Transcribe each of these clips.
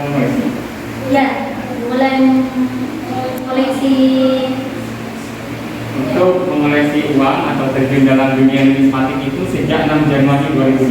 mengoleksi? Ya, mulai koleksi. Untuk mengoleksi uang atau terjun dalam dunia numismatik itu sejak 6 Januari 2008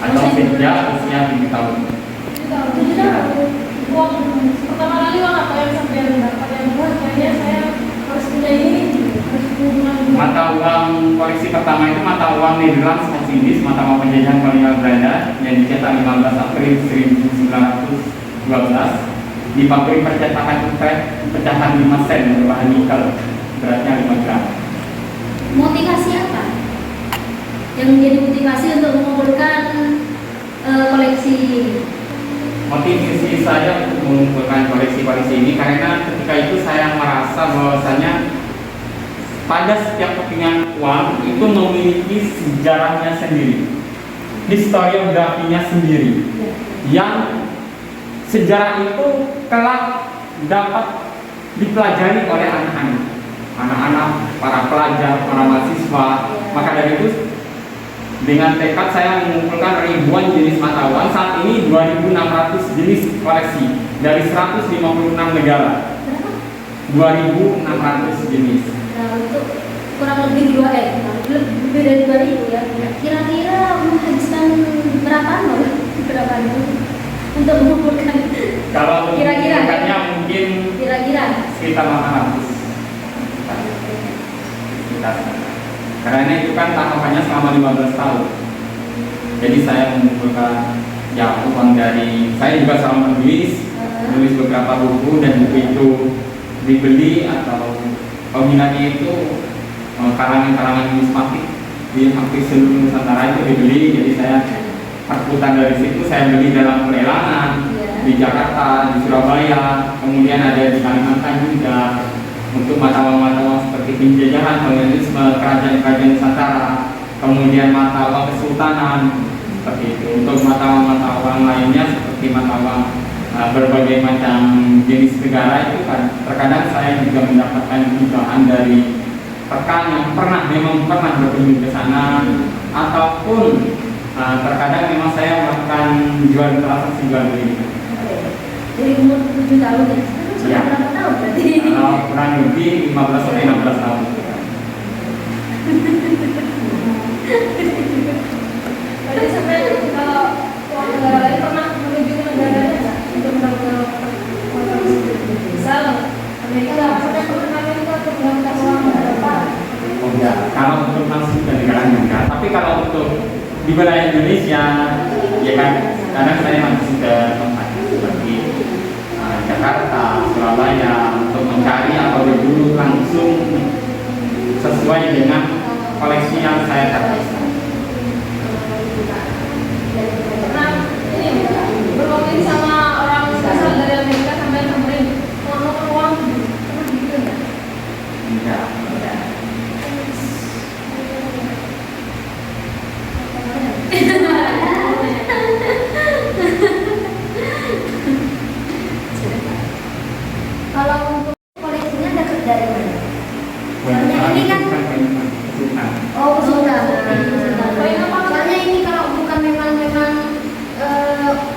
atau sejak usia 7 tahun. Uang pertama kali uang apa yang sampai dapat yang buat kayaknya saya harus punya ini harus punya Mata uang koleksi pertama itu mata uang Nederlands Indis, mata uang penjajahan kolonial Belanda yang dicetak 15 April 1912 di pabrik percetakan Utrecht, pecahan 5 sen berbahan nikel, beratnya 5 gram. Motivasi apa? Yang menjadi motivasi untuk mengumpulkan koleksi ini? Motivasi saya untuk mengumpulkan koleksi-koleksi ini karena ketika itu saya merasa bahwasanya pada setiap kepingan uang itu memiliki sejarahnya sendiri, historiografinya sendiri, yang sejarah itu kelak dapat dipelajari oleh anak-anak, para pelajar, para mahasiswa. Maka dari itu dengan tekad saya mengumpulkan ribuan jenis mata uang. Saat ini 2.600 jenis koleksi dari 156 negara. 2.600 jenis. Nah, untuk kurang lebih lebih dari 2.000 ya. Kira-kira menghabiskan berapa untuk mengumpulkan? Kalau Kira-kira mungkin sekitar 800. Karena itu kan tahapannya selama 15 tahun. Jadi saya mengumpulkan uang dari, saya juga selalu menulis beberapa buku, dan buku itu dibeli atau peminatnya itu kalangan-kalangan numismatik di hampir seluruh Nusantara itu dibeli. Jadi saya perputaran dari situ saya beli dalam pelelangan di Jakarta, di Surabaya, kemudian ada di Kalimantan juga. Untuk mata uang seperti penjajahan, kolonialisme, kerajaan-kerajaan Nusantara, kemudian mata uang kesultanan, seperti itu. Untuk mata uang lainnya seperti mata uang berbagai macam jenis negara itu kan terkadang saya juga mendapatkan hibaan dari rekan yang memang pernah berkunjung ke sana, ataupun terkadang memang saya melakukan transaksi jual beli. Dari umur 7 tahun ya? Ya. Berapa tahun berarti? Kalau kurang lebih 15 sampai 16 tahun. Berarti sampai kalau uang negara lain pernah menuju ke negaranya nggak untuk mendapatkan misal Amerika pernah ke Amerika untuk mendapatkan uang berapa? Oh enggak, kalau untuk langsung ke negara enggak. Tapi kalau untuk di wilayah Indonesia, ya kan, kadang saya langsung ke tempat seperti Jakarta, Surabaya untuk mencari atau berburu langsung sesuai dengan koleksi yang saya cari. Pernah ini berkomunikasi sama orang asal dari Amerika sampai samperin mau uang pernah gitu nggak? Enggak. Kalau untuk koleksinya dapat dari mana? Soalnya ini kan kesultanan. Soalnya ini kalau bukan memang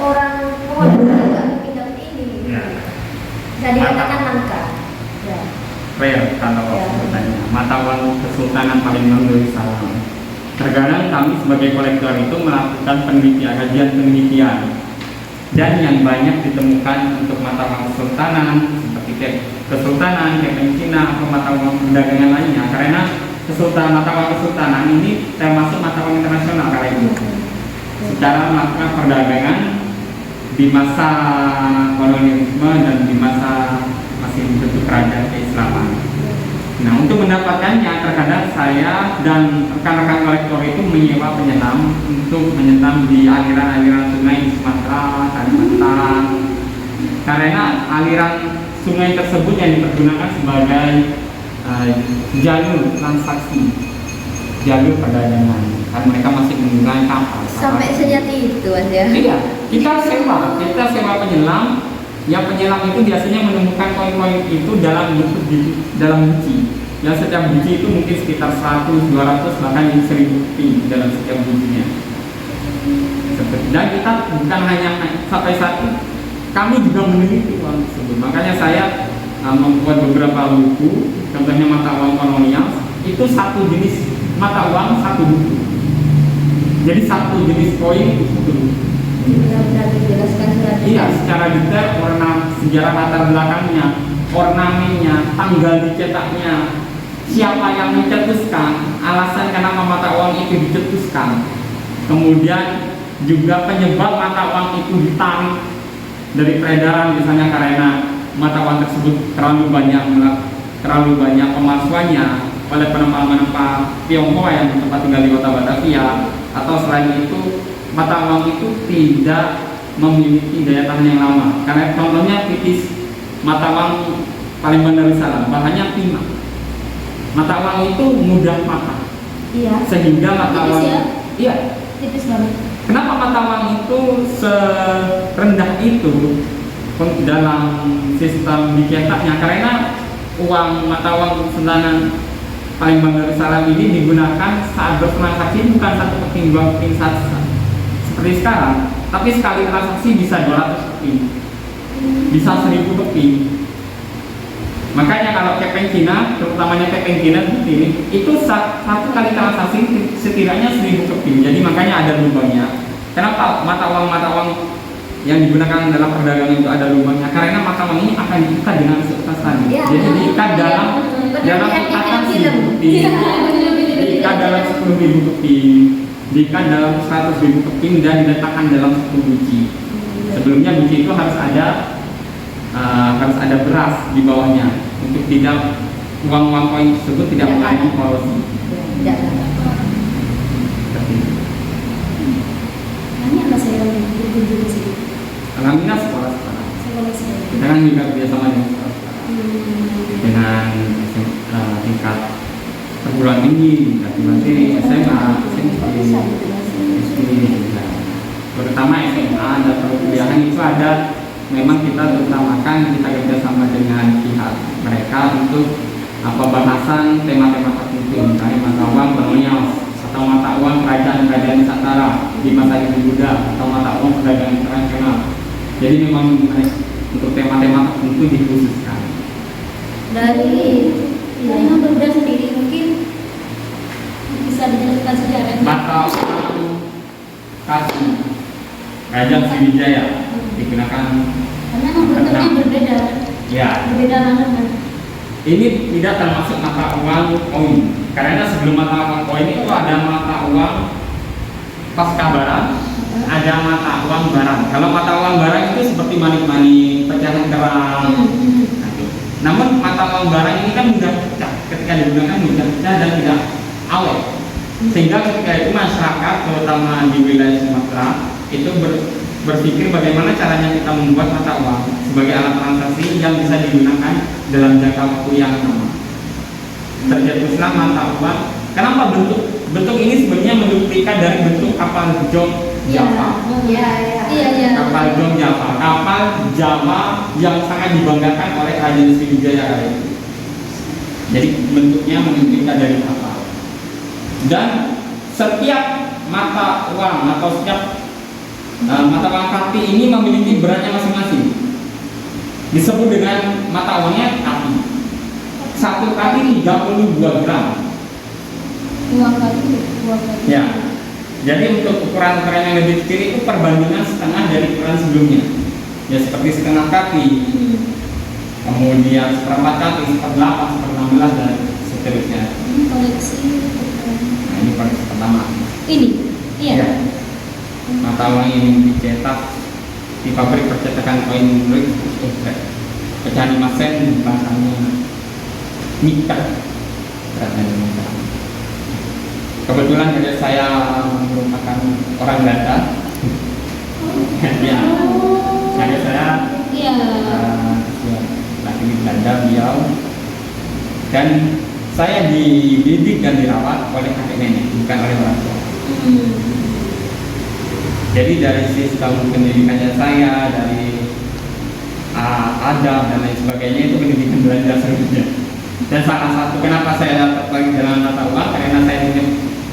orang nggak mungkin dapat ini. Bisa dikatakan langka. Ya. Rare kalau bertanya. Mata uang kesultanan Palembang Darussalam. Terkadang kami sebagai kolektor itu melakukan kajian penelitian, dan yang banyak ditemukan untuk mata uang kesultanan seperti kesultanan, Cina, atau mata uang perdagangan lainnya. Karena mata uang kesultanan ini termasuk mata uang internasional kala itu. Secara melakukan perdagangan di masa kolonialisme dan di masa masih bentuk kerajaan keislaman. Nah, untuk mendapatkannya terkadang saya dan rekan-rekan kolektor itu menyewa penyelam untuk menyelam di aliran-aliran sungai di Sumatera, Kalimantan. Karena aliran sungai tersebut yang dipergunakan sebagai jalur transaksi, jalur perdagangan. Kan mereka masih menggunakan kapal. Sampai sejati itu aja. Iya, kita sewa penyelam. Yang penyelam itu biasanya menemukan koin-koin itu dalam biji. Yang setiap biji itu mungkin sekitar 100, 200, bahkan 1000 rupiah dalam setiap bijinya. Seperti Dan kita bukan hanya sampai saat ini, kami juga meneliti uang tersebut. Makanya saya membuat beberapa buku, contohnya mata uang kolonial, itu satu jenis mata uang, satu buku. Jadi satu jenis koin itu satu buku. Benar-benar dijelaskan secara detail. Iya, secara detail, warna sejarah latar belakangnya, ornamennya, tanggal dicetaknya, siapa yang mencetuskan, alasan kenapa mata uang itu dicetuskan, kemudian juga penyebab mata uang itu ditarik dari peredaran, misalnya karena mata uang tersebut terlalu banyak pemalsuannya oleh penempa Tionghoa yang tempat tinggal di kota Batavia, atau selain itu mata uang itu tidak memiliki daya tahan yang lama. Karena contohnya tipis, mata uang paling benar di sana, bahannya timah. Mata uang itu mudah patah. Iya. Sehingga mata Tipis uang, ya? iya. Tipis banget. Kenapa mata uang itu serendah itu dalam sistem dicetaknya? Karena mata uang Sentana paling benar di sana ini digunakan saat bertransaksi bukan satu keping, dua keping saja seperti sekarang, tapi sekali transaksi bisa 200 keping, bisa 1000 keping. Makanya kalau kepeng Cina, terutamanya kepeng Cina seperti ini, itu satu kali transaksi setidaknya 1000 keping. Jadi makanya ada lubangnya. Kenapa mata uang yang digunakan dalam perdagangan itu ada lubangnya? Karena mata uang ini akan diikat dengan kertas tadi. Ya, Jadi diikat dalam ikatan film. diikat dalam 10.000 keping, diikat dalam 100.000 keping dan diletakkan dalam 10 biji. Sebelumnya biji itu harus ada beras di bawahnya untuk tidak uang koin tersebut tidak mengalami korosi. Tidak. Ini apa saya berkunjung ke sini? Alhamdulillah sekolah. Kita kan juga kerjasama dengan sekolah, dengan tingkat perguruan tinggi, tingkat materi, SMA, SD, terutama SMA dan perkuliahan itu ada. Memang kita terutamakan kita kerjasama dengan pihak mereka untuk pembahasan tema-tema tertentu, misalnya mata uang kolonial atau mata uang kerajaan Nusantara di masa Hindu Buddha atau mata uang perdagangan internasional. Jadi memang untuk tema-tema tertentu dikhususkan. Dari Hindu Buddha sendiri mungkin bisa dijelaskan sejarahnya. Mata uang Kasih Kerajaan Sriwijaya digunakan karena bentuknya berbeda. Ya. Berbeda banget kan. Ini tidak termasuk mata uang koin. Karena sebelum mata uang koin itu ada mata uang pasca barang, ada mata uang barang. Kalau mata uang barang itu seperti manik-manik, pecahan kerang. Namun mata uang barang ini kan mudah pecah. Ketika digunakan mudah pecah dan tidak awet. Sehingga ketika itu masyarakat, terutama di wilayah Sumatera, itu berpikir bagaimana caranya kita membuat mata uang sebagai alat transaksi yang bisa digunakan dalam jangka waktu yang lama. Tercetuslah mata uang. Kenapa bentuk ini sebenarnya menduplikat dari bentuk kapal jong Java. Iya. Kapal jong Java, kapal Java yang sangat dibanggakan oleh Kerajaan Sriwijaya kali itu. Jadi bentuknya menduplikat dari kapal. Dan setiap mata uang atau setiap mata uang Kapi ini memiliki beratnya masing-masing. Disebut dengan mata uangnya Kapi. Satu Kapi 32 gram. Uang Kapi. Ya. Jadi untuk ukuran-ukuran yang lebih kecil itu perbandingan setengah dari ukuran sebelumnya. Ya seperti setengah Kapi. Kemudian seperempat Kapi, 1/8, 1/16 dan seterusnya. Ini koleksi. Nah, ini koleksi pertama. Ini. Iya. Ya. Mata uang ini dicetak di pabrik percetakan koin pecahan 5 sen, bahannya nikel, beratnya nikel. Kebetulan saya merupakan orang Belanda. Ya, jadi saya lagi di Belanda beliau, dan saya dididik dan dirawat oleh kakek nenek, bukan oleh orang tua. Jadi dari sistem pendidikannya saya, dari adab dan lain sebagainya itu pendidikan Belanda sebenarnya. Dan salah satu kenapa saya dapat lagi dalam mata uang, karena saya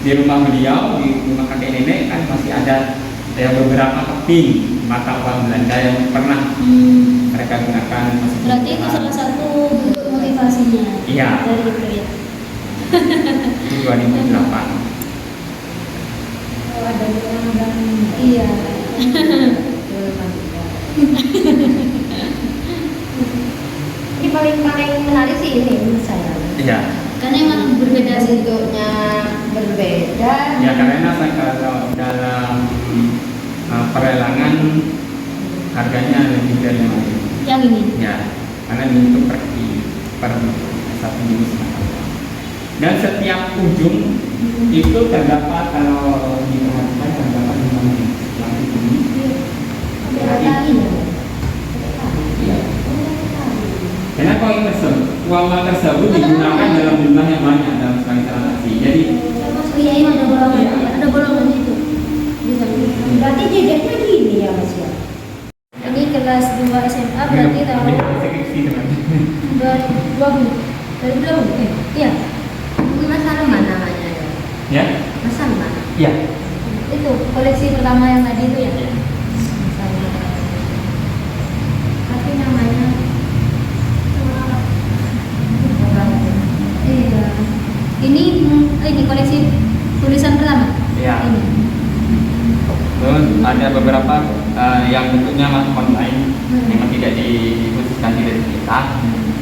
di rumah beliau, di rumah kakek nenek kan masih ada ya beberapa keping mata uang Belanda yang pernah mereka gunakan. Berarti itu salah satu bentuk motivasinya. Iya. Dari itu ya. Itu 2008. Kalau ada yang Iya. ini paling menarik sih ini menurut saya. Iya. Karena emang berbeda sih. Bentuknya berbeda. Ya karena saya kalau dalam perlelangan harganya lebih dari yang lain. Yang ini. Ya, karena ini untuk per satu jenis mata uang. Dan setiap ujung itu terdapat, kalau diperhatikan terdapat 5 menit. Yang ini Ada tali ya. iya. Karena uang tersebut digunakan dalam jumlah yang banyak dalam sekali transaksi. Jadi Oh iya, ini ada bolongan. Iya. Ada bolongan itu. Bisa. Berarti jejaknya gini ya Mas ya. Ini kelas 2 SMA berarti tahun skripsi teman. 2020. 2020. Iya. Mas Salman namanya ya. Ya? Mas Salman. Iya. Itu koleksi pertama yang tadi itu ya. Tapi namanya Iya. Ini koleksi tulisan pertama. Iya. Ini. Terus ada beberapa yang bentuknya masih online, memang tidak dikhususkan, tidak dicetak.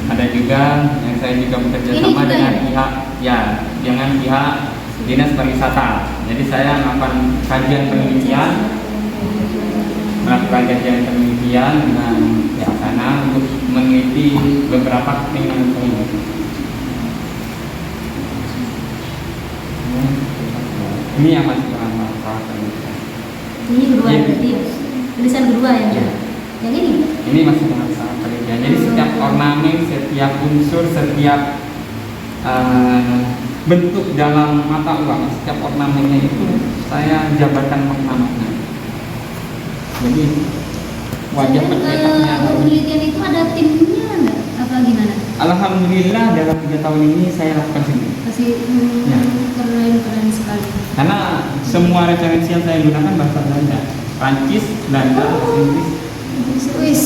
Ada juga yang saya juga bekerja Ini sama juga dengan ya? pihak, ya, dengan pihak dinas pariwisata. Jadi saya melakukan kajian penelitian, dengan pihak sana untuk meneliti beberapa kepingan ini. Ini yang masih dalam masalah penelitian. Ini kedua Iya. berarti ya. Tulisan kedua ya. Iya. Yang ini. Ini masih dalam tahap penelitian. Jadi setiap ornamen, setiap unsur, setiap bentuk dalam mata uang, setiap ornamennya itu saya jabarkan makna-makna. Jadi wajah pencetaknya. Penelitian itu ada timnya enggak? Apa gimana? Alhamdulillah dalam 3 tahun ini saya lakukan sendiri. Masih Ya. keren sekali. Karena semua referensi yang saya gunakan bahasa Belanda, Prancis, Belanda, Inggris. Wis.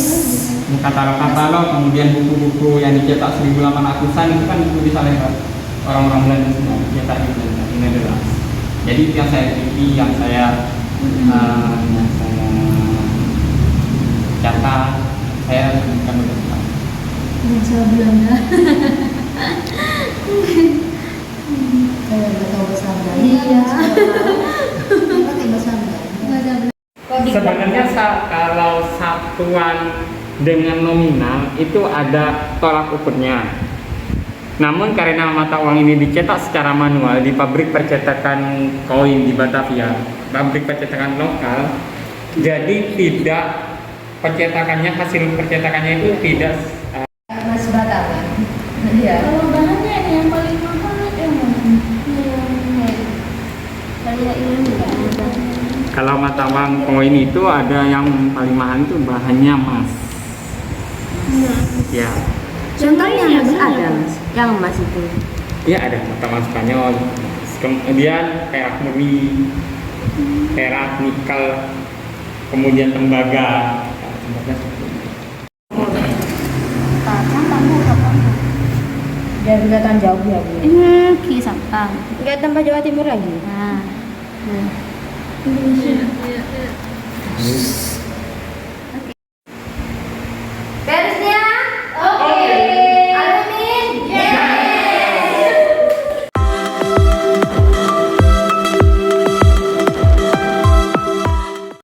Katalog-katalog, kemudian buku-buku yang dicetak 1800-an itu kan ditulis oleh orang-orang Belanda semua, dicetak di Belanda, di Nederland. Jadi itu yang saya teliti, yang saya catat, saya bukan betul. Bahasa Belanda. Kayak nggak tahu bahasa Belanda. Iya. Pakai bahasa Belanda. Bahasa Belanda. Sebenarnya kalau satuan dengan nominal itu ada tolak ukurnya. Namun karena mata uang ini dicetak secara manual di pabrik percetakan koin di Batavia, pabrik percetakan lokal, jadi tidak hasil percetakannya itu tidak Mas Batangan. Iya. Kalau bahannya ini yang paling mahal yang mana? Kayak ini enggak ada. kalau mata uang koin itu ada yang paling mahal itu bahannya emas. Ya, Contohnya Mas ada Mas. Yang Mas itu. ya ada mata uang Spanyol. Kemudian perak murni, perak nikel, kemudian tembaga. Biar kelihatan jauh ya Bu. Ini kisah Sampang. Enggak tambah Jawa Timur lagi. Nah. Indonesia.